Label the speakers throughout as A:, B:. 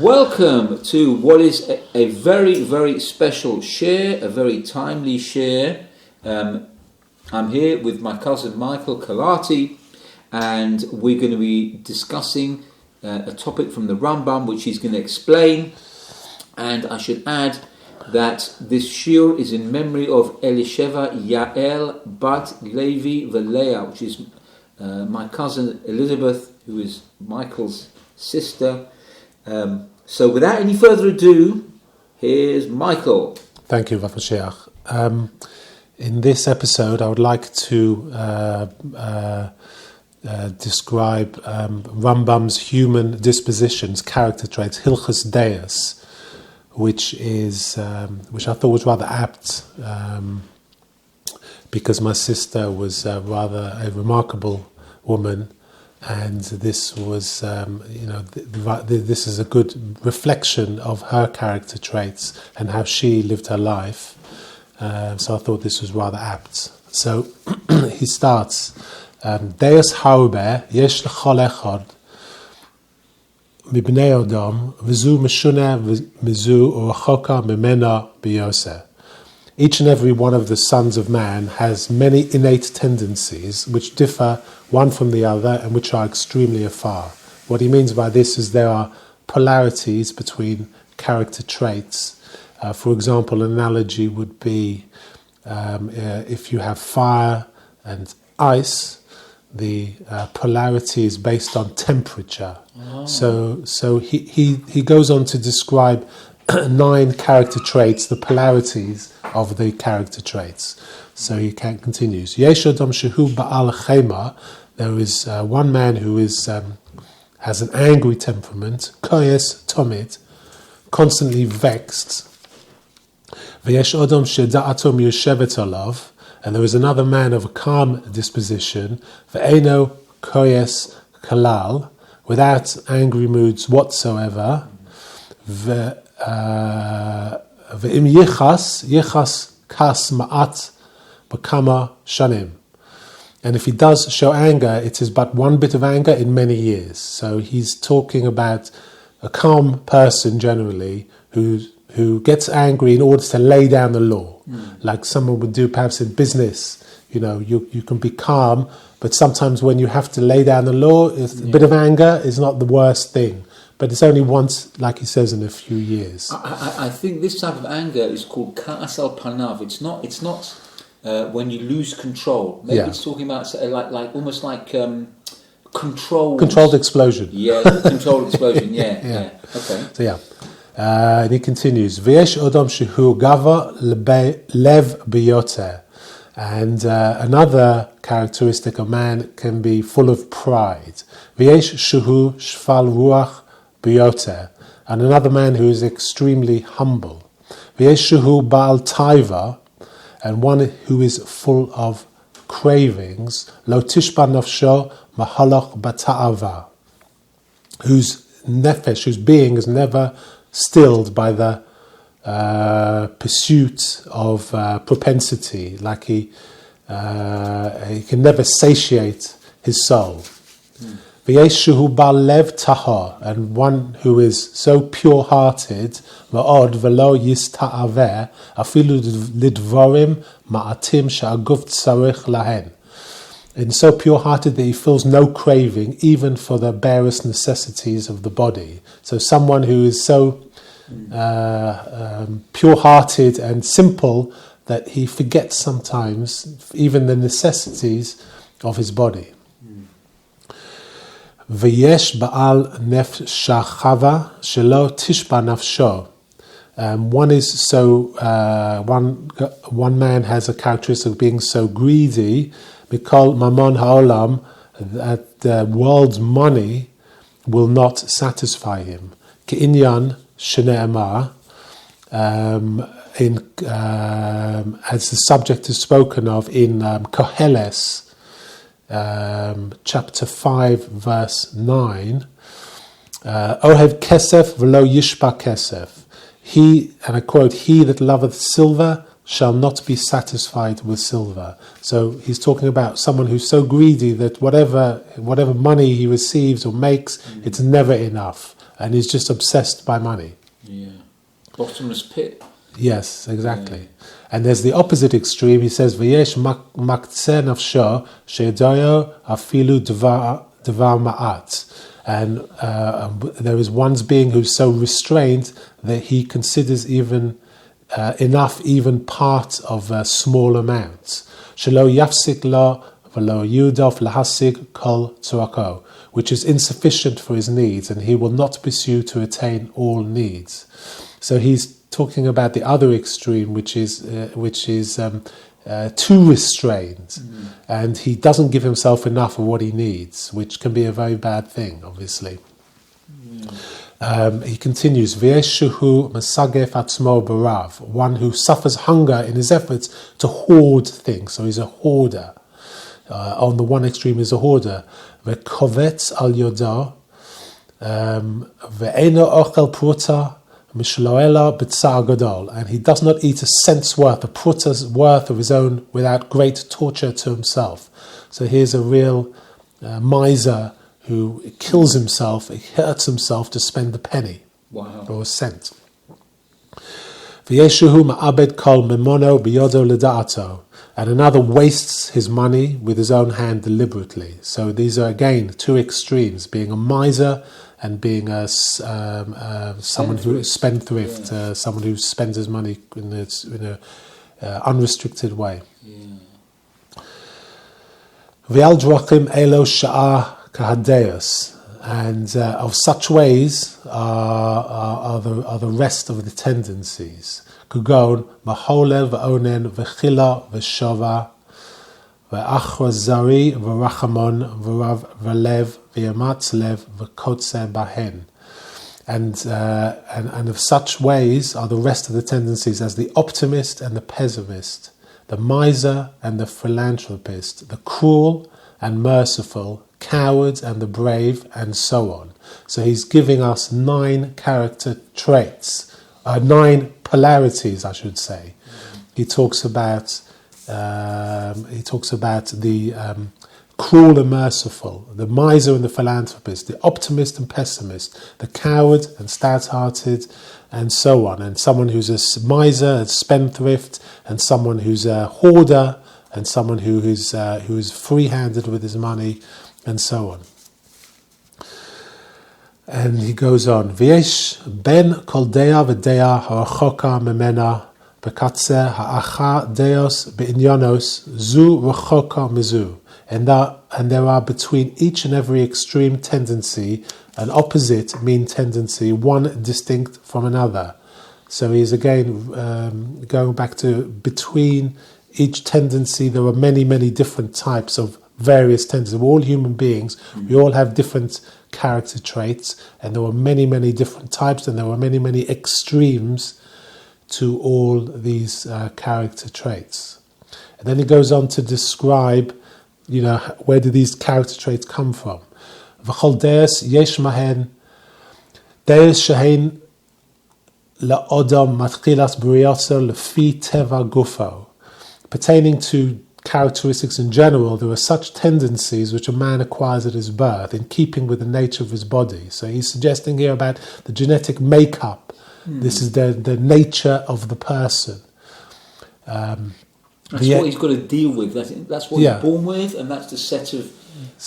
A: Welcome to what is a very, very special share, a very timely share. I'm here with my cousin Michael Kalati, and we're going to be discussing a topic from the Rambam, which he's going to explain. And I should add that this shiur is in memory of Elisheva Yael Bat Levi Velea, which is my cousin Elizabeth, who is Michael's sister. So without any further ado, here's Michael.
B: Thank you, Rav Mashiach. In this episode, I would like to describe Rambam's human dispositions, character traits, Hilchot De'ot, which I thought was rather apt, because my sister was rather a remarkable woman. And this was, this is a good reflection of her character traits and how she lived her life. So I thought this was rather apt. So he starts, Deus haube yesh l'chol echad mibnei Adam v'zu meshuna v'zu u'achoka mimena b'yoseh. Each and every one of the sons of man has many innate tendencies which differ one from the other and which are extremely afar. What he means by this is there are polarities between character traits. For example, an analogy would be if you have fire and ice, the polarity is based on temperature. Oh. So he goes on to describe 9 character traits, the polarities of the character traits. So he continues. Yesh adam shehu ba'al chema. There is one man who is has an angry temperament, koyes tomid, constantly vexed. V'yesh adam sheda'atom yoshevet olav. And there is another man of a calm disposition, ve'eno koyes kalal, without angry moods whatsoever. Ve'im yichas kas ma'at b'kama shanim. And if he does show anger, it is but one bit of anger in many years. So he's talking about a calm person generally who gets angry in order to lay down the law, like someone would do perhaps in business. You can be calm, but sometimes when you have to lay down the law, a bit of anger is not the worst thing. But it's only once, like he says, in a few years.
A: I think this type of anger is called ka'as al panav. It's not when you lose control. Maybe it's talking about like almost like controlled explosion. Yeah, controlled explosion. Yeah. Okay.
B: So and he continues. V'yesh odom shehu gava lev biyoter. And another characteristic of man can be full of pride. V'yesh shehu shfal ruach biyoter. And another man who is extremely humble. V'yesh shehu ba'al taiva. And one who is full of cravings, lo tishba nafsho mahalach bata'ava, whose nefesh, whose being is never stilled by the pursuit of propensity, like he can never satiate his soul. V'yeshuhu bal lev tahor, and one who is so pure-hearted, ma'od v'lo yista'aver, afilu lidvorim ma'atim she'aguf tzarich lahen, and so pure-hearted that he feels no craving even for the barest necessities of the body. So someone who is so pure-hearted and simple that he forgets sometimes even the necessities of his body. V'yesh ba'al nefsha chava shelo tishba nafsho. One man has a characteristic of being so greedy, mikol mamon ha'olam, that the world's money will not satisfy him. Ke'inyan shene'emar, as the subject is spoken of in Koheles, chapter 5, verse 9, Ohev kesef v'lo yishpa kesef. He, and I quote, he that loveth silver shall not be satisfied with silver. So he's talking about someone who's so greedy that whatever money he receives or makes, it's never enough. and he's just obsessed by money.
A: Yeah. Bottomless pit.
B: Yes, exactly. And there's the opposite extreme. He says, "V'yesh maktzeh nafsho she'edoyo afilu dvar ma'at." And there is one's being who's so restrained that he considers even enough, even part of small amounts. Shelo yafsik lo v'lo yudof lahasig kol tzorako, which is insufficient for his needs, and he will not pursue to attain all needs. So he's talking about the other extreme, which is too restrained, and he doesn't give himself enough of what he needs, which can be a very bad thing, obviously. He continues, "V'yeshuhu masagef atzmo barav," one who suffers hunger in his efforts to hoard things. So he's a hoarder. On the one extreme, he's a hoarder. "V'kovetz al yodo ve'eno ochel pruta mishloela b'tzar gadol," and he does not eat a cent's worth, a pruta's worth of his own, without great torture to himself. So here's a real miser who kills himself, he hurts himself to spend a penny or a cent. V'yeshuhu ma'abed kol memono biyodo l'da'ato, and another wastes his money with his own hand deliberately. So these are again two extremes: being a miser and being someone who is spendthrift, someone who spends his money in a unrestricted way. V'al drachim elo sha'a kahadeus, and of such ways are the rest of the tendencies. Kugon v'holel v'onen v'chila v'shova v'achra zari v'rachamon v'rav v'lev v'yamatz lev v'kotze bahen, and of such ways are the rest of the tendencies, as the optimist and the pessimist, the miser and the philanthropist, the cruel and merciful, coward and the brave, and so on. So he's giving us 9 character traits, 9 polarities, I should say. He talks about the cruel and merciful, the miser and the philanthropist, the optimist and pessimist, the coward and stout-hearted, and so on. And someone who's a miser, a spendthrift, and someone who's a hoarder, and someone who is free-handed with his money, and so on. And he goes on, "V'yesh ben kol dea v'dea ha'achoka memena b'katze ha'acha deos b'inyonos zu r'choka mizu." And there are between each and every extreme tendency an opposite mean tendency, one distinct from another. So he's again going back to between each tendency, there are many, many different types of various tendencies. We're all human beings. We all have different character traits, and there were many, many different types, and there were many, many extremes to all these character traits. And then he goes on to describe, where do these character traits come from? V'chol deus yesh mahen deus shehen la'odam matchilas b'riyaso lefi teva gufo. Pertaining to characteristics in general, there are such tendencies which a man acquires at his birth, in keeping with the nature of his body. So he's suggesting here about the genetic makeup. This is the nature of the person.
A: That's what he's got to deal with. That's what he's born with, and that's the set of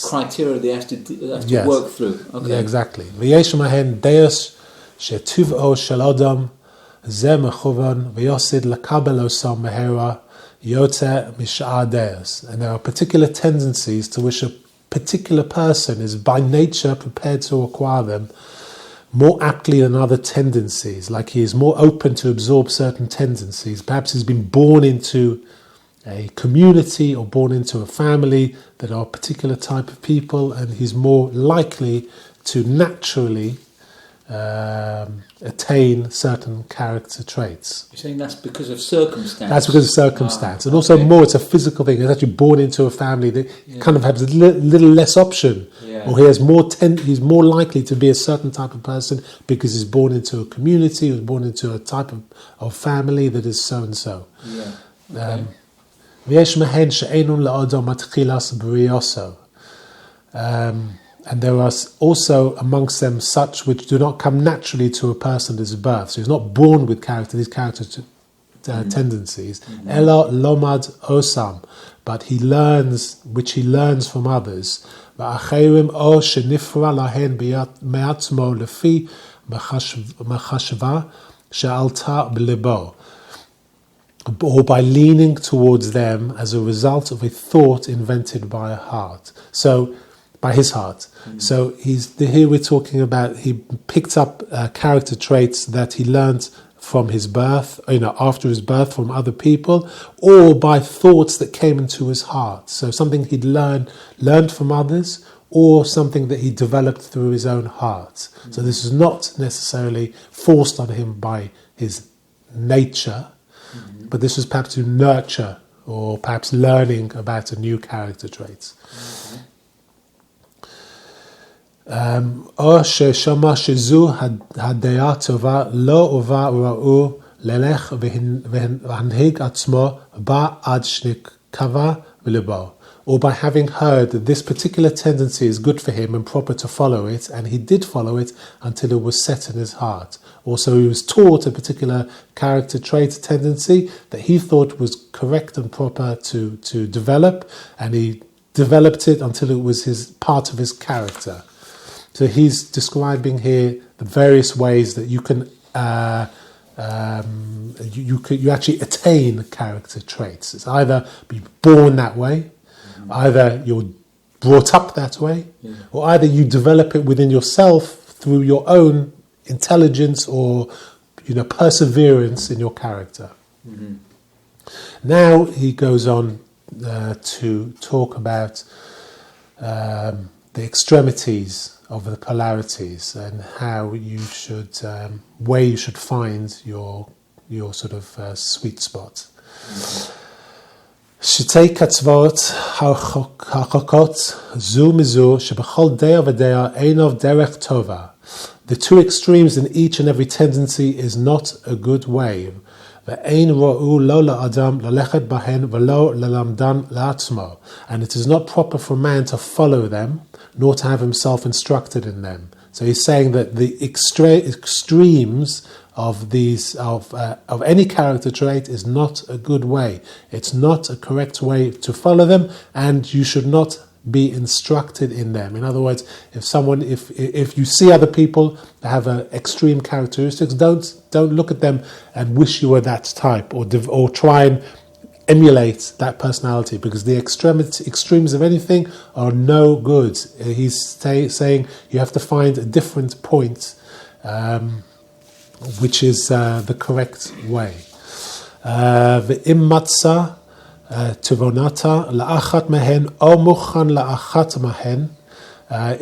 A: criteria they have to work through. Okay.
B: Yeah, exactly. V'yesh mahen deus she'tuv'o shel adam ze mechuvan v'yosid lakabel oso mehera yote mish'a deus. And there are particular tendencies to which a particular person is by nature prepared to acquire them more aptly than other tendencies. Like he is more open to absorb certain tendencies. Perhaps he's been born into a community or born into a family that are a particular type of people, and he's more likely to naturally attain certain character traits.
A: You're saying that's because of circumstance?
B: That's because of circumstance. And also more, it's a physical thing. He's actually born into a family that kind of has a little less option. Yeah. Or he has he's more likely to be a certain type of person because he's born into a community, he's born into a type of family that is so-and-so.
A: Yeah. Okay.
B: And there are also amongst them such which do not come naturally to a person at his birth. So he's not born with these character tendencies. Ela lomad osam, but he learns from others. Va'acherim o shenifra lahen me'atzmo lefi machashva she'alta b'libo, or by leaning towards them as a result of a thought invented by his heart. So here we're talking about he picked up character traits that he learned from his birth, after his birth from other people, or by thoughts that came into his heart. So something he'd learned from others, or something that he developed through his own heart. So this is not necessarily forced on him by his nature, but this was perhaps to nurture or perhaps learning about a new character traits. או ששמע שזו הדעה טובה לא הובא ראו ללך והנהיג עצמו בה עד שנקבע בלבו. Or by having heard that this particular tendency is good for him and proper to follow it, and he did follow it until it was set in his heart. Also, he was taught a particular character trait, tendency that he thought was correct and proper to develop, and he developed it until it was part of his character. So he's describing here the various ways that you can you actually attain character traits. It's either be born that way, either you're brought up that way, or either you develop it within yourself through your own intelligence or perseverance in your character. Now he goes on to talk about the extremities of the polarities and how you should, where you should find your sort of sweet spot. שתי קצוות הרחוקות זו מזו שבכל דעה ודעה אינו דרך טובה. The two extremes in each and every tendency is not a good way. ואין ראו לא לאדם ללכת בהן ולא ללמדן לעצמו. And it is not proper for man to follow them, nor to have himself instructed in them. So he's saying that the extremes of these of any character trait is not a good way. It's not a correct way to follow them, and you should not be instructed in them. In other words, if you see other people that have extreme characteristics, don't look at them and wish you were that type, or try and emulate that personality, because the extremes of anything are no good. He's saying you have to find a different point, which is the correct way. Ve'im matzah tuvonata la'achat mehen o muchan la'achat mehen.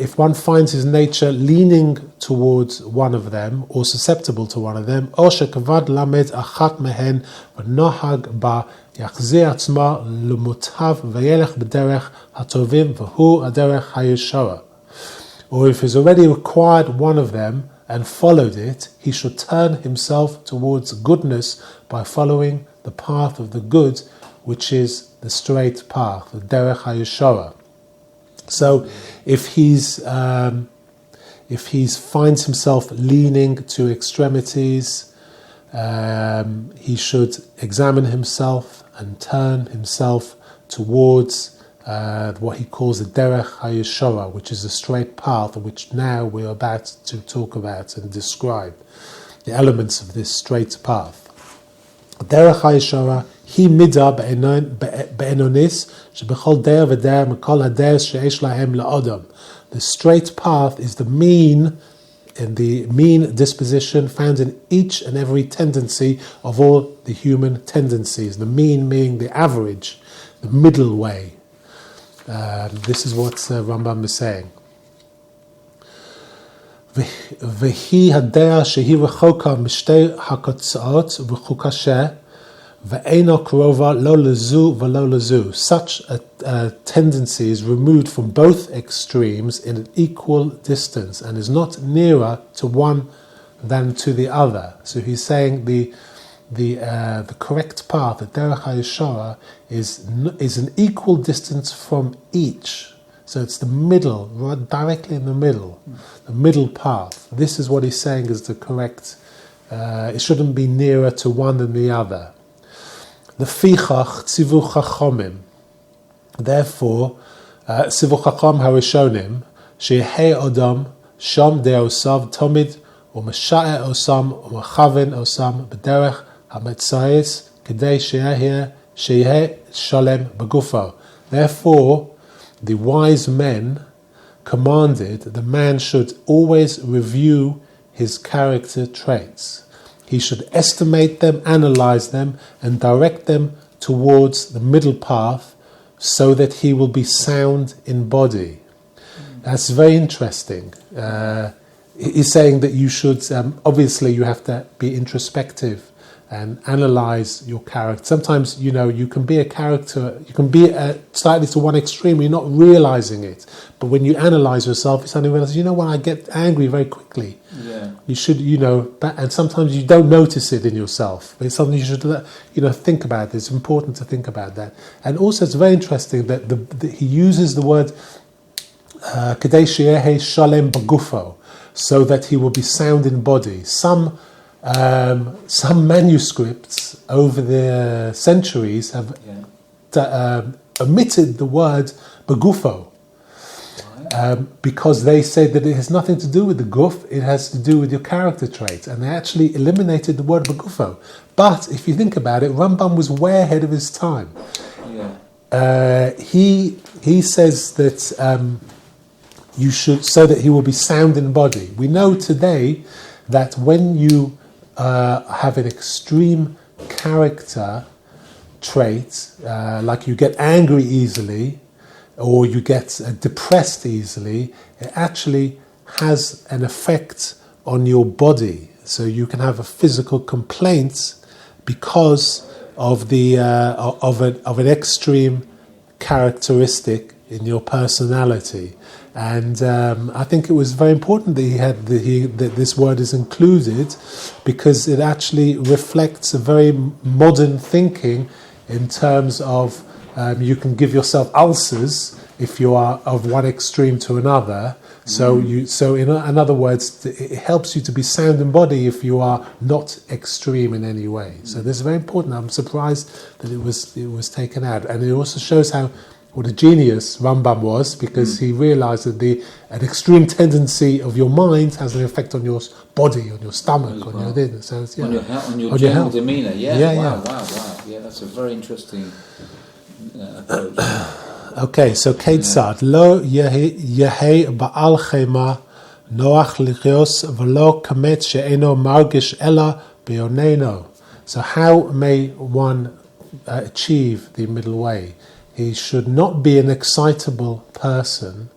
B: If one finds his nature leaning towards one of them or susceptible to one of them, o shekavad lamed achat mehen v'nohag ba yachzir atzma lumutav v'yelech b'derech hatovim v'hu aderech hayeshara. Or if he's already acquired one of them and followed it, he should turn himself towards goodness by following the path of the good, which is the straight path, the derech hayeshara. So if he finds himself leaning to extremities, he should examine himself and turn himself towards what he calls the derech hayeshara, which is the straight path, which now we're about to talk about and describe the elements of this straight path. Derech hayeshara he midah be'enonis shebechol dea v'dea mekol hadeos she'esh lahem la'odam. The straight path is the mean, and the mean disposition found in each and every tendency of all the human tendencies. The mean meaning the average, the middle way. This is what Rambam is saying. V'hi hadea shehi rechoka mishtei hakotzaot v'chukasheh ve'eno krova lo lezu v'lo lezu. Such a tendency is removed from both extremes in an equal distance and is not nearer to one than to the other. So he's saying the correct path, the derech hayeshara, is an equal distance from each. So it's the middle, right directly in the middle path. This is what he's saying is the correct. It shouldn't be nearer to one than the other. Lefichach tzivu chachomim. Therefore, tzivu chacham harishonim sheyehei odam sham deosav tomid u'masha'e osam u'machaven osam b'derech ha'metzayis kedei sheyehei shalem b'gufo. Therefore, the wise men commanded the man should always review his character traits. He should estimate them, analyze them, and direct them towards the middle path so that he will be sound in body. That's very interesting. He's saying that you should, obviously you have to be introspective and analyze your character. Sometimes, you can be a character, you can be slightly to one extreme, you're not realizing it. But when you analyze yourself, you suddenly realize, I get angry very quickly.
A: Yeah.
B: You should, and sometimes you don't notice it in yourself. But it's something you should, think about. It's important to think about that. And also it's very interesting that he uses the word Kedei sheyehe shalem b'gufo, so that he will be sound in body. Some manuscripts over the centuries have omitted the word begufo because they say that it has nothing to do with the guf, it has to do with your character traits, and they actually eliminated the word begufo. But if you think about it, Rambam was way ahead of his time.
A: Yeah.
B: He says that you should, so that he will be sound in body. We know today that when you have an extreme character trait, like you get angry easily or you get depressed easily, it actually has an effect on your body. So you can have a physical complaint because of the of an extreme characteristic in your personality. And I think it was very important that that this word is included, because it actually reflects a very modern thinking in terms of you can give yourself ulcers if you are of one extreme to another. So in other words, it helps you to be sound in body if you are not extreme in any way. So this is very important. I'm surprised that it was taken out, and it also shows what a genius Rambam was, because he realized that an extreme tendency of your mind has an effect on your body, on your stomach, on your dinner. So it's,
A: on your general demeanour. Wow. Yeah, that's a very interesting approach.
B: Okay, so Ketzad lo yehei ba'al chema noach lichios v'lo kamet she'eno margish ela b'yoneno. So how may one achieve the middle way? He should not be an excitable person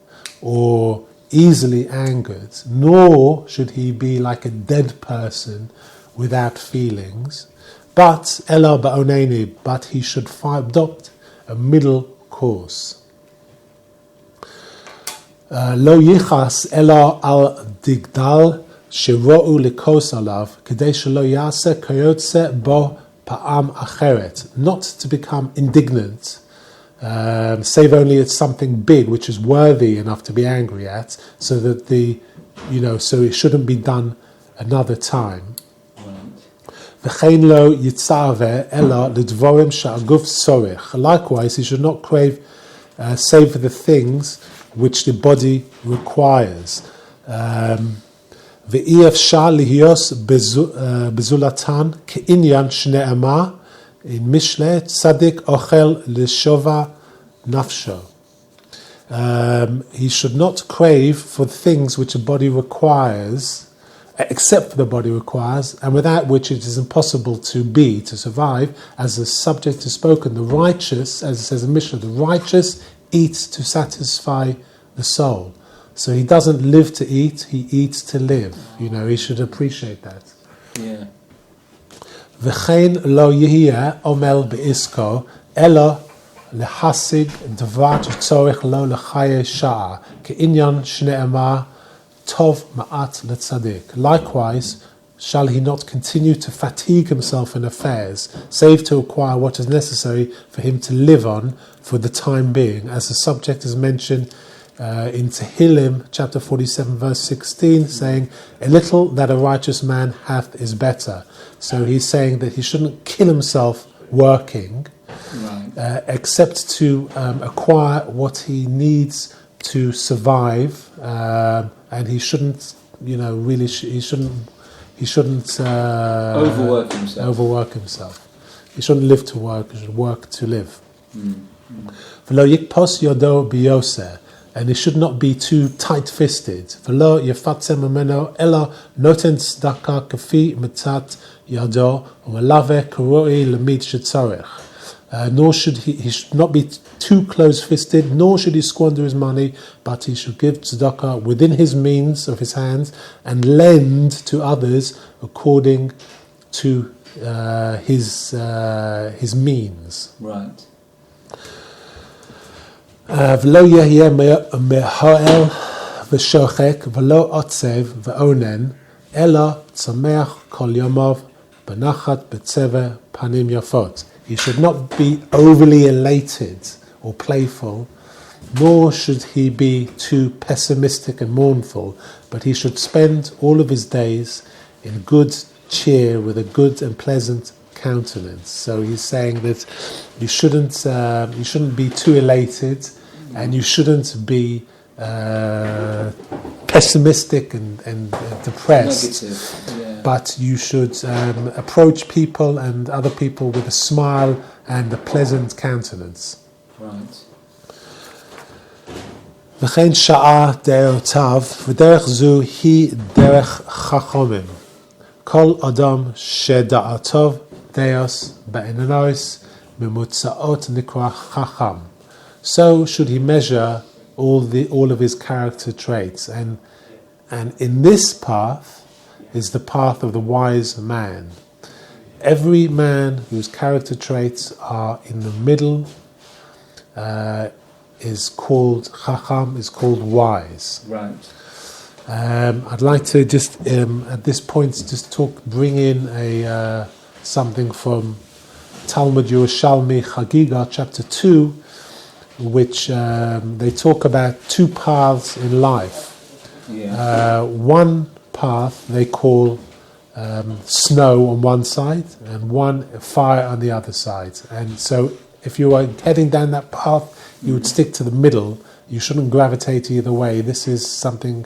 B: or easily angered, nor should he be like a dead person without feelings. But ela ba'oneni, but he should adopt a middle course. Lo yichas ela al digdal shero'u likos alav kedei shelo yase kayotze bo pa'am acheret. Not to become indignant, save only it's something big which is worthy enough to be angry at, so that so it shouldn't be done another time. Likewise, he should not crave save for the things which the body requires. In Mishneh, Tzadik ochel l'shova nafsho. He should not crave for things which the body requires, except for the body requires, and without which it is impossible to survive. As the subject is spoken, the righteous, as it says in Mishnah, the righteous eats to satisfy the soul. So he doesn't live to eat, he eats to live. He should appreciate that.
A: Yeah.
B: V'chein lo yihiyeh omel be'isko elo lehasig dvar tzorich lo lechaye sha'a ke'inyan shne'emar tov ma'at letzadik. Likewise, shall he not continue to fatigue himself in affairs, save to acquire what is necessary for him to live on for the time being, as the subject is mentioned in Tehillim, chapter 47, verse 16, saying, "A little that a righteous man hath is better." So he's saying that he shouldn't kill himself working,
A: Right.
B: except to acquire what he needs to survive, and he shouldn't, he shouldn't overwork himself. He shouldn't live to work. He should work to live. V'lo yikpos yodo biyoseh, and he should not be too tight-fisted. V'lo yefatzeh mameno ela noten tzedakah kafi mitzat yodo u'malave karoi lemid shetzarech. Nor should he should not be too close-fisted, nor should he squander his money, but he should give tzedakah within his means of his hands and lend to others according to his means.
A: Right.
B: V'lo yehye mehoel v'shochek v'lo otzev v'onen ela tzameach kol yomov b'nachat b'tzeve panim yafot. He should not be overly elated or playful, nor should he be too pessimistic and mournful, but he should spend all of his days in good cheer with a good and pleasant countenance. So he's saying that you shouldn't be too elated, and you shouldn't be pessimistic and depressed.
A: Negative. Yeah.
B: But you should approach people and other people with a smile and a pleasant countenance.
A: Right.
B: וכן שעה דעותיו, ודרך זו היא דרך חכמים. כל אדם שדעתו דעוס בעינויס ממוצעות נקרא chacham. So should he measure all of his character traits, and in this path is the path of the wise man. Every man whose character traits are in the middle is called chacham, is called wise.
A: Right.
B: I'd like to just at this point just bring in something from Talmud Yerushalmi Chagiga chapter 2, which they talk about two paths in life.
A: Yeah.
B: One path they call snow on one side and one fire on the other side. And so if you are heading down that path, you would stick to the middle. You shouldn't gravitate either way. This is something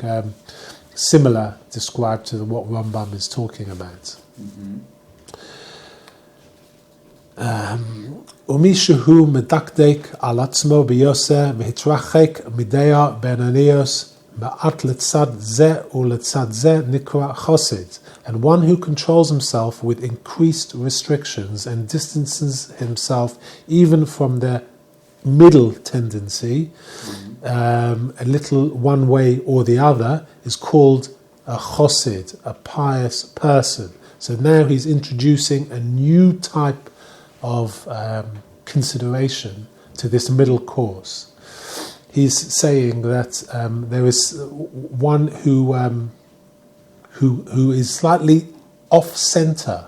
B: similar described to what Rambam is talking about. ומישהו מדקדק על עצמו ביוסר והתרחק מדעה בינוניות מעט לצד זה ולצד זה נקרא חסד. And one who controls himself with increased restrictions and distances himself even from the middle tendency, a little one way or the other, is called a chosid, a pious person. So now he's introducing a new type of consideration to this middle course. He's saying that there is one who is slightly off center.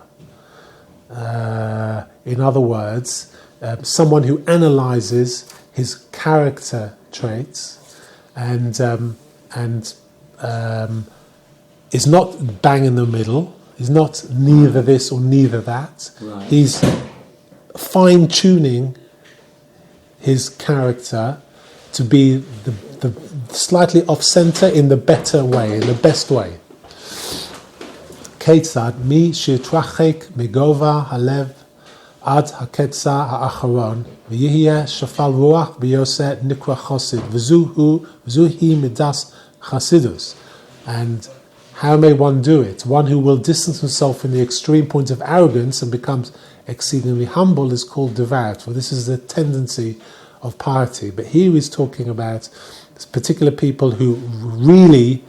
B: In other words, someone who analyzes his character traits and is not bang in the middle. He's not neither this or neither that.
A: Right.
B: He's fine-tuning his character to be the slightly off-center in the better way, in the best way. Ketzad mi shitrachek migova halev ad haketza ha'acharon v'yihye shafal ruach b'yoseh nikra chosid v'zuhi midas chasidus. And how may one do it? One who will distance himself from the extreme point of arrogance and becomes exceedingly humble is called devout, for this is the tendency of piety. But here he's talking about particular people who really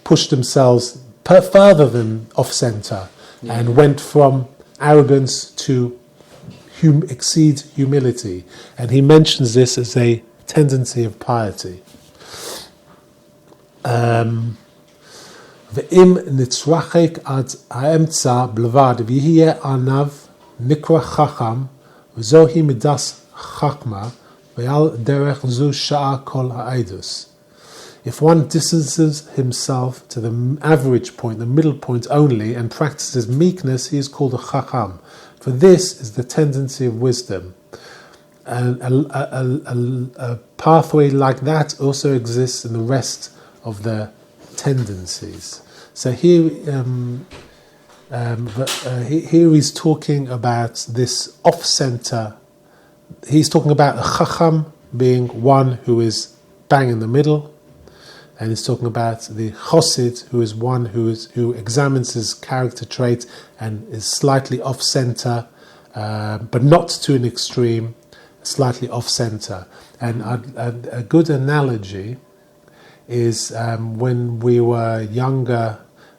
B: pushed themselves further than off-center and went from arrogance to exceed humility. And he mentions this as a tendency of piety. Ve'im nitzrachek ad ha'emtza b'levad v'yihye anav nikra chacham v'zohi midas chachma ve'al derech zu sha'a kol ha'edus. If one distances himself to the average point, the middle point only, and practices meekness, he is called a chacham. For this is the tendency of wisdom. And a pathway like that also exists in the rest of the tendencies. So here he's talking about this off-center. He's talking about a chacham being one who is bang in the middle, and he's talking about the chosid, who is one who examines his character traits and is slightly off-center, but not to an extreme, slightly off-center. And a good analogy is when we were younger,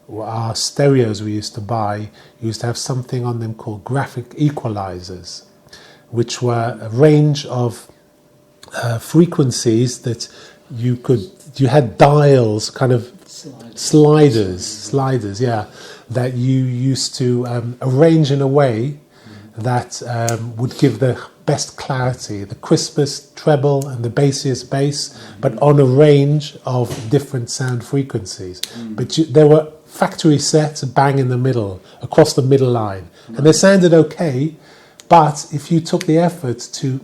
B: our stereos we used to buy used to have something on them called graphic equalizers, which were a range of frequencies that you had dials, kind of sliders, yeah, that you used to arrange in a way that would give the best clarity, the crispest treble and the bassiest bass, but on a range of different sound frequencies. But there were factory sets bang in the middle, across the middle line, and they sounded okay. But if you took the effort to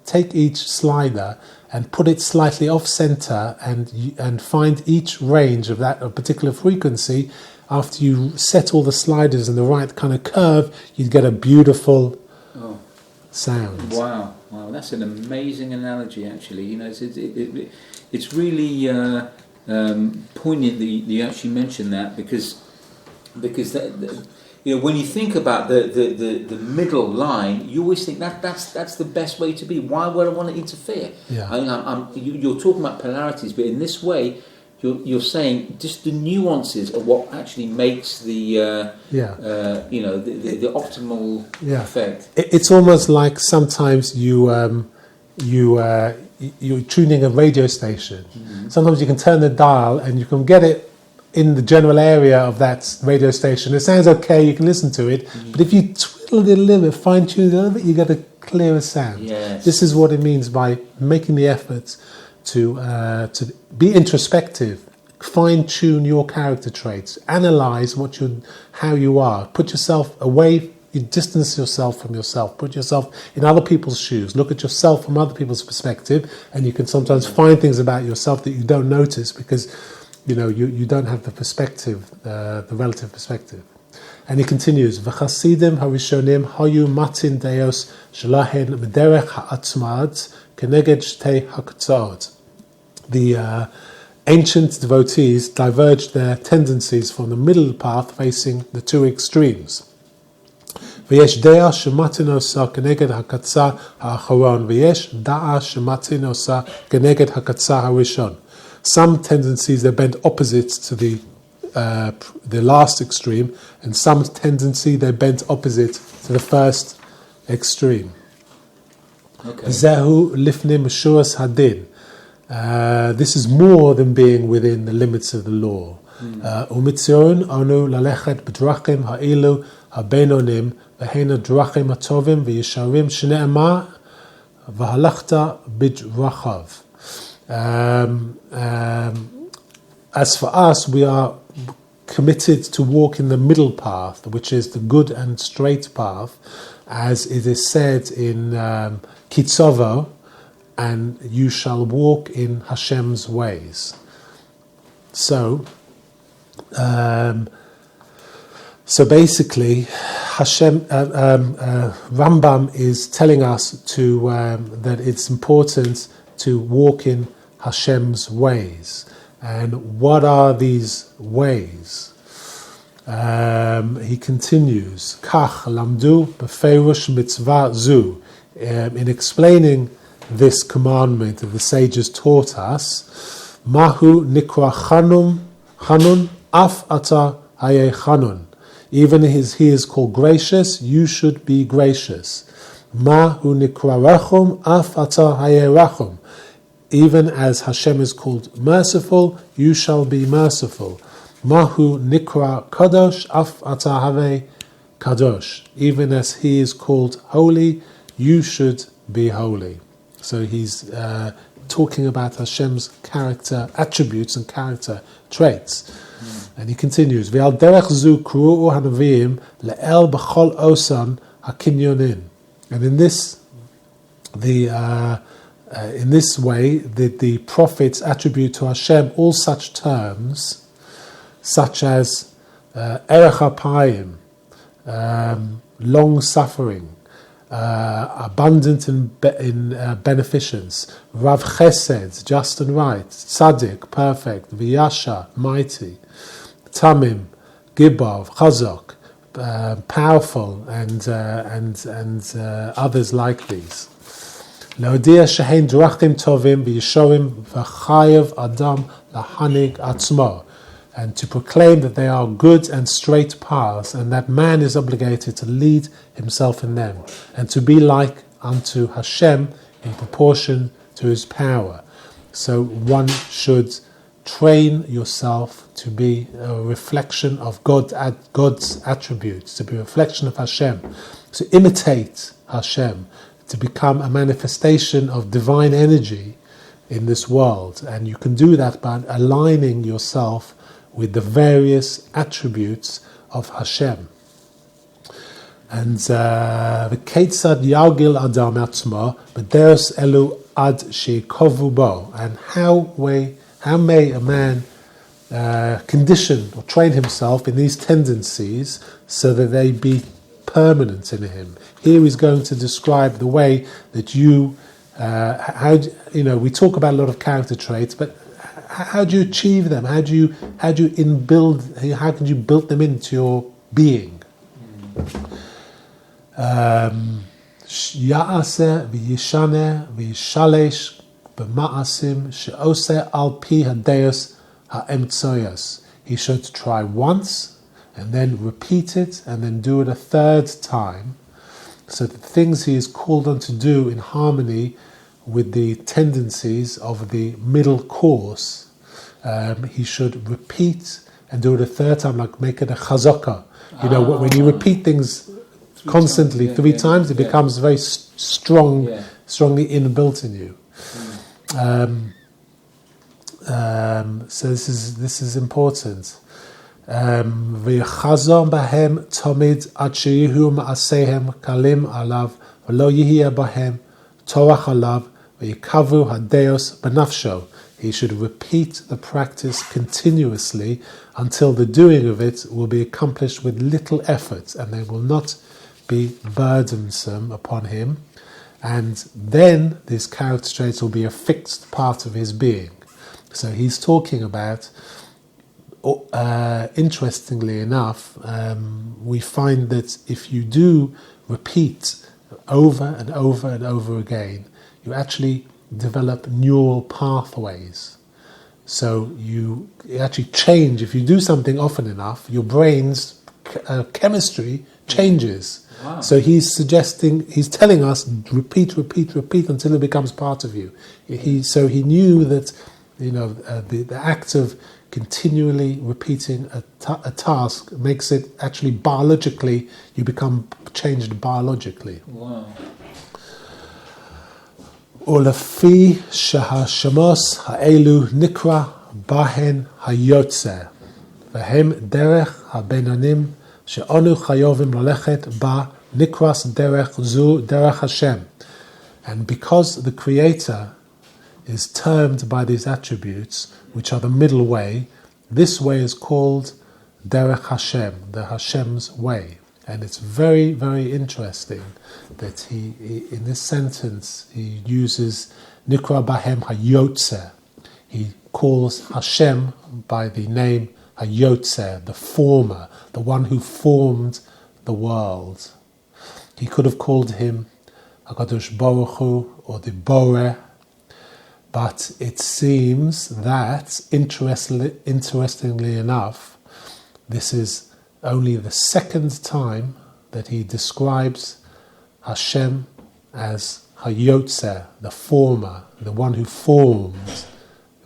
B: take each slider and put it slightly off center and find each range of that particular frequency, after you set all the sliders in the right kind of curve, you'd get a beautiful sound.
A: Wow, that's an amazing analogy. Actually, it's really poignant that you actually mentioned that because that, when you think about the middle line, you always think that's the best way to be. Why would I want to interfere?
B: Yeah.
A: You're talking about polarities, but in this way, you're saying just the nuances of what actually makes the the optimal effect.
B: It's almost like sometimes you're tuning a radio station. Mm-hmm. Sometimes you can turn the dial and you can get it in the general area of that radio station. It sounds okay, you can listen to it, but if you twiddle it a little bit, fine-tune it a little bit, you get a clearer sound.
A: Yes.
B: This is what it means by making the effort to be introspective, fine-tune your character traits, analyze how you are, put yourself away, you distance yourself from yourself, put yourself in other people's shoes, look at yourself from other people's perspective, and you can sometimes find things about yourself that you don't notice because you don't have the perspective, the relative perspective. And he continues, V'chasidim harishonim hayu matin deos shelahen b'derech ha'atzmad keneged shtei ha'katzot. The ancient devotees diverged their tendencies from the middle path facing the two extremes. V'yesh de'ah shematin osa keneged ha'katzah ha'acharon v'yesh da'ah shematin osa keneged ha'katzah ha'rishon. Some tendencies they bent opposites to the last extreme, and some tendency they bent opposite to the first extreme. Zehu lifnim shuas hadin. This is more than being within the limits of the law. Umitzion anu lalechet b'drachim ha'ilu habenonim v'heina drachim hatovim v'yisharim shne'ema v'halachta b'drachav. As for us, we are committed to walk in the middle path, which is the good and straight path, as it is said in Kitzovo, and you shall walk in Hashem's ways. So basically, Rambam is telling us that it's important to walk in Hashem's ways. And what are these ways? He continues, Kach lamdu b'feirush mitzvah zu. In explaining this commandment that the sages taught us, Mahu nikra chanun af ata haye chanun. Even as he is called gracious, you should be gracious. Mahu nikra rachum af ata haye rachum. Even as Hashem is called merciful, you shall be merciful. Mahu nikra kadosh af ata have kadosh. Even as he is called holy, you should be holy. So he's talking about Hashem's character attributes and character traits. And he continues, V'al derech zu kru'u hanavim le'el b'chol osan hakinyonin. And in this way, the prophets attribute to Hashem all such terms, such as erech hapayim, long suffering, abundant in beneficence, rav chesed, just and right, tzaddik, perfect, v'yasha, mighty, tamim, gibov, chazok, powerful, and others like these. Leodia shehein drachtim tovim v'yishorim v'chayev adam lahanig atzmo, and to proclaim that they are good and straight paths, and that man is obligated to lead himself in them, and to be like unto Hashem in proportion to his power. So one should train yourself to be a reflection of God's attributes, to be a reflection of Hashem, to imitate Hashem, to become a manifestation of divine energy in this world. And you can do that by aligning yourself with the various attributes of Hashem. And v'keitzad yargil adam atzmo b'deros elu ad sheikovu bo. And how may a man condition or train himself in these tendencies so that they be permanent in him? Here he's going to describe the way that we talk about a lot of character traits, but how do you achieve them? How can you build them into your being? Ya'aseh v'yishaneh v'yishalesh b'ma'asim she'oseh al pi hadeos ha'emtsoyos. He should try once, and then repeat it, and then do it a third time, so that the things he is called on to do in harmony with the tendencies of the middle course, he should repeat and do it a third time, like make it a chazaka. When you repeat things constantly three times, it becomes very strongly inbuilt in you. So this is important. V'yachazon bahem tomid ad sheyihu ma'asehem kalim alav v'lo yihiyeh bahem torach alav v'yikavu hadeos b'nafsho. He should repeat the practice continuously until the doing of it will be accomplished with little effort, and they will not be burdensome upon him. And then these character traits will be a fixed part of his being. So he's talking about, interestingly enough, we find that if you do repeat over and over and over again, you actually develop neural pathways. So you actually change. If you do something often enough, your brain's chemistry changes. Wow. So he's telling us, repeat until it becomes part of you. So he knew that, the act of continually repeating a task makes it actually biologically, you become changed biologically.
A: Wow.
B: Olafi shahashamos ha'elu nikra bahen hayotze v'hem derech habenanim she'onu chayovim lalechet ba nikras derech zu derech Hashem. And because the Creator is termed by these attributes, which are the middle way, this way is called derech Hashem, the Hashem's way. And it's very, very interesting that he in this sentence, he uses Nikra Bahem Hayotze. He calls Hashem by the name Hayotze, the former, the one who formed the world. He could have called him HaKadosh Baruch Hu or the Boreh, but it seems that, interestingly enough, this is only the second time that he describes Hashem as Hayotze, the former, the one who formed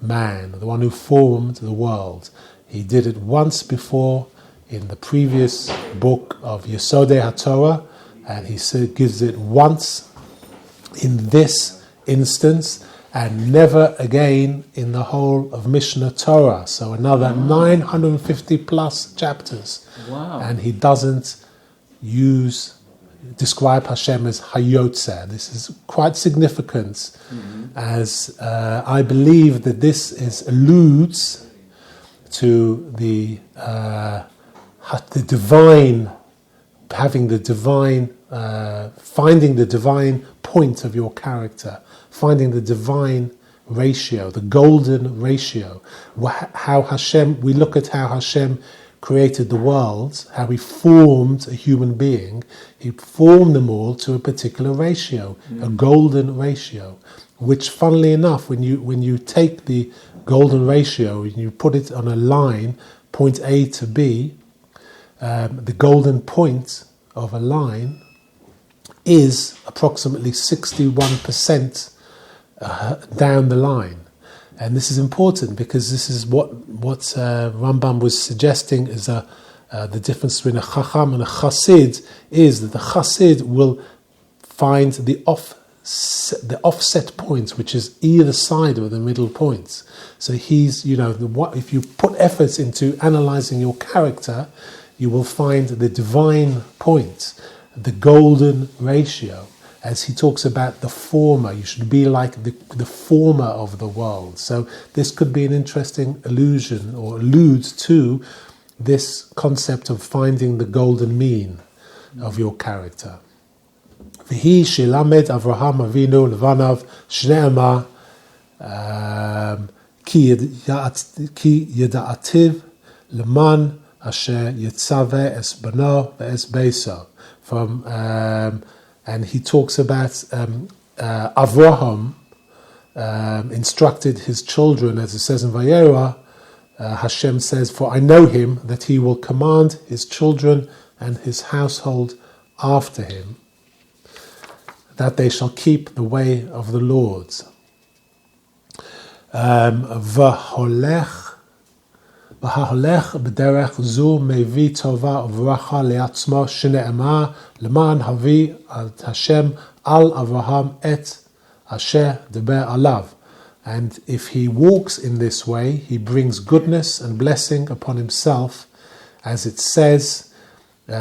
B: man, the one who formed the world. He did it once before in the previous book of Yesodei HaTorah, and he gives it once in this instance, and never again in the whole of Mishneh Torah. So another 950 plus chapters.
A: Wow.
B: And he doesn't describe Hashem as Hayotzer. This is quite significant, as I believe that this alludes to the divine, having the divine, finding the divine point of your character, finding the divine ratio, the golden ratio. How Hashem, we look at how Hashem created the world, how he formed a human being. He formed them all to a particular ratio, a golden ratio, which, funnily enough, when you take the golden ratio and you put it on a line, point A to B, the golden point of a line is approximately 61% down the line. And this is important because this is what Rambam was suggesting is the difference between a chacham and a chassid, is that the chassid will find the offset points, which is either side of the middle points. So he's, if you put efforts into analyzing your character, you will find the divine point, the golden ratio. As he talks about the former, you should be like the former of the world. So this could be an interesting allusion, or alludes to this concept of finding the golden mean of your character. V'hi shelamed Avraham Avinu levanav shne'ema ki yeda'ativ leman asher yitzave es bano ve'es beiso. And he talks about Avraham instructed his children, as it says in Vayera, Hashem says, "For I know him, that he will command his children and his household after him, that they shall keep the way of the Lord." V'haholech b'derech zu mevi tova uvracha le'atzmo shne'ema leman havi Hashem al Avraham et asher deber alav. And if he walks in this way, he brings goodness and blessing upon himself, as it says in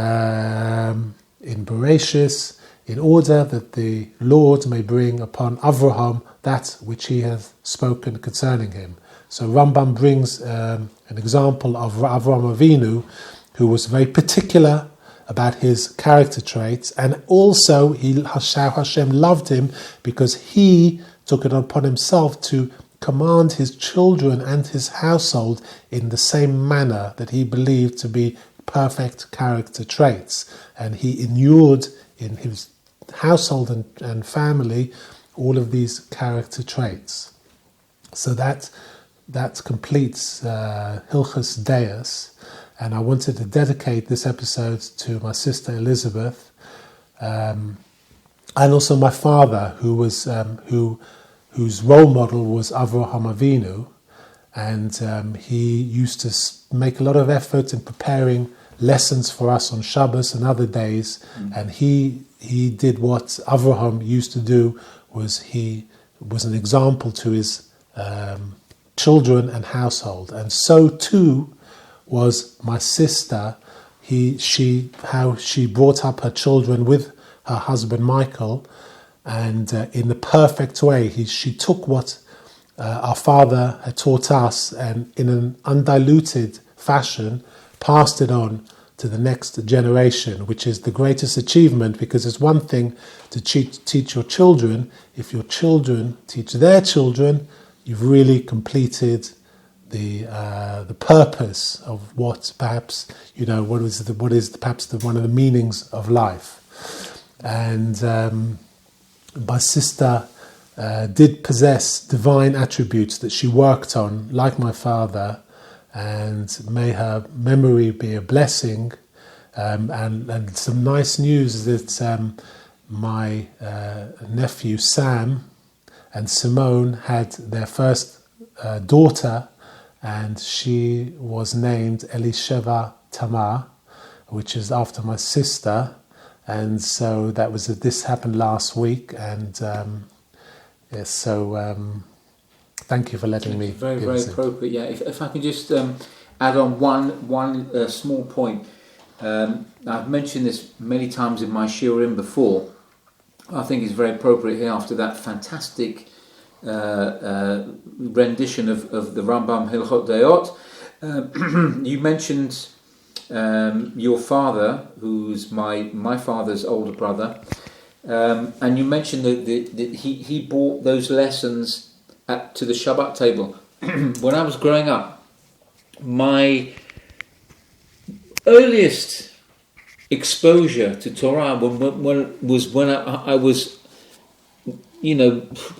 B: Bereshis, in order that the Lord may bring upon Avraham that which he hath spoken concerning him. So Rambam brings an example of Avraham Avinu, who was very particular about his character traits, and also how Hashem loved him because he took it upon himself to command his children and his household in the same manner that he believed to be perfect character traits. And he inured in his household and family all of these character traits. So that completes Hilchot De'ot, and I wanted to dedicate this episode to my sister Elizabeth, and also my father, whose role model was Avraham Avinu, and he used to make a lot of effort in preparing lessons for us on Shabbos and other days, and he did what Avraham used to do. He was an example to his children and household, and so too was my sister. How she brought up her children with her husband Michael, and in the perfect way. She took what our father had taught us, and in an undiluted fashion passed it on to the next generation, which is the greatest achievement, because it's one thing to teach your children. If your children teach their children, you've really completed the purpose of what perhaps what is perhaps one of the meanings of life. And my sister did possess divine attributes that she worked on, like my father, and may her memory be a blessing. And some nice news is that my nephew Sam and Simone had their first daughter, and she was named Elisheva Tamar, which is after my sister. And so this happened last week, and Yes, so thank you for letting me.
A: Very,
B: give
A: very
B: this in.
A: appropriate. Yeah, if I can just add on one small point. I've mentioned this many times in my shiurim before. I think it's very appropriate here after that fantastic rendition of the Rambam Hilchot De'ot. You mentioned your father, who's my father's older brother, and you mentioned that he brought those lessons to the Shabbat table. When I was growing up, my earliest exposure to Torah was when I was,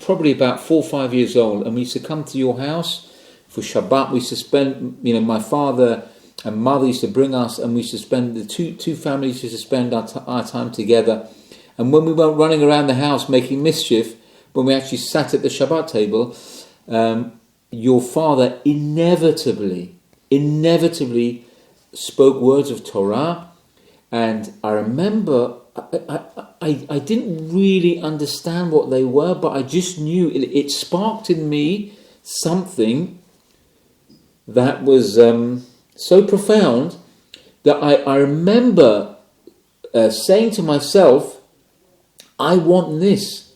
A: probably about 4 or 5 years old, and we used to come to your house for Shabbat. We used to spend, my father and mother used to bring us, and we used to spend, the two families used to spend our time together. And when we weren't running around the house making mischief, when we actually sat at the Shabbat table, your father inevitably spoke words of Torah. And I remember I didn't really understand what they were, but I just knew it sparked in me something that was so profound that I remember saying to myself, I want this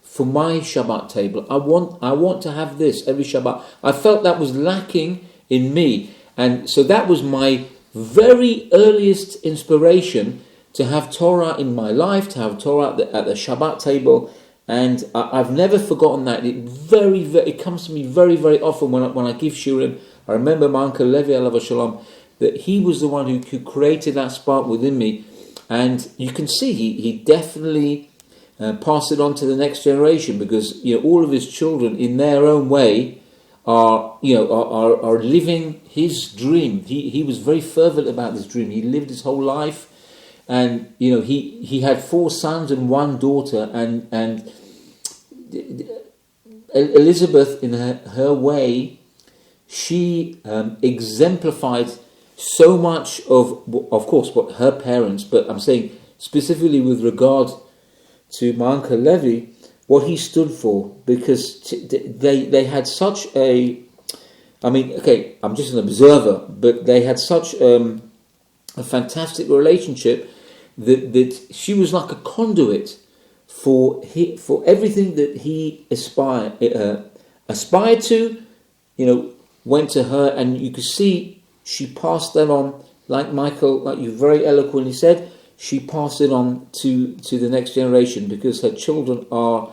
A: for my Shabbat table. I want to have this every Shabbat. I felt that was lacking in me, and so that was my very earliest inspiration to have Torah in my life, to have Torah at the Shabbat table, and I've never forgotten that. It comes to me very, very often when I give shiurim. I remember my uncle Levi alav shalom, that he was the one who created that spark within me, and you can see he definitely passed it on to the next generation, because all of his children in their own way are living his dream. He was very fervent about this dream. He lived his whole life, and he had 4 sons and 1 daughter, and Elizabeth, in her way, she exemplified so much of course, what her parents, but I'm saying specifically with regard to my uncle Levi, what he stood for, because they had such a, I'm just an observer, but they had such a fantastic relationship that she was like a conduit for everything that he aspired to, went to her, and you could see she passed that on, like Michael, like you very eloquently said, she passed it on to the next generation, because her children are,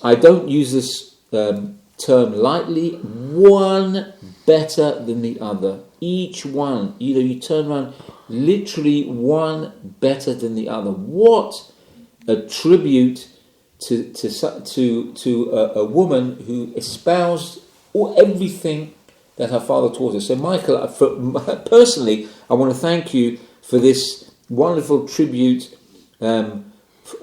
A: I don't use this term lightly, one better than the other. Each one, you turn around, literally one better than the other. What a tribute to a woman who espoused everything that her father taught us. So Michael, personally, I want to thank you for this wonderful tribute through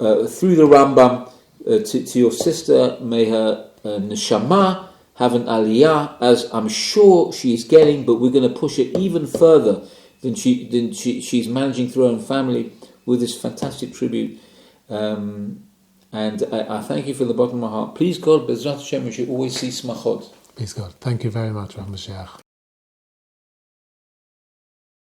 A: the Rambam to your sister. May her neshama have an aliyah, as I'm sure she's getting, but we're going to push it even further than she's managing through her own family with this fantastic tribute. And I thank you from the bottom of my heart. Please God, Bezrat Hashem, we should always see smachot.
B: Please God. Thank you very much, Rav Mashiach.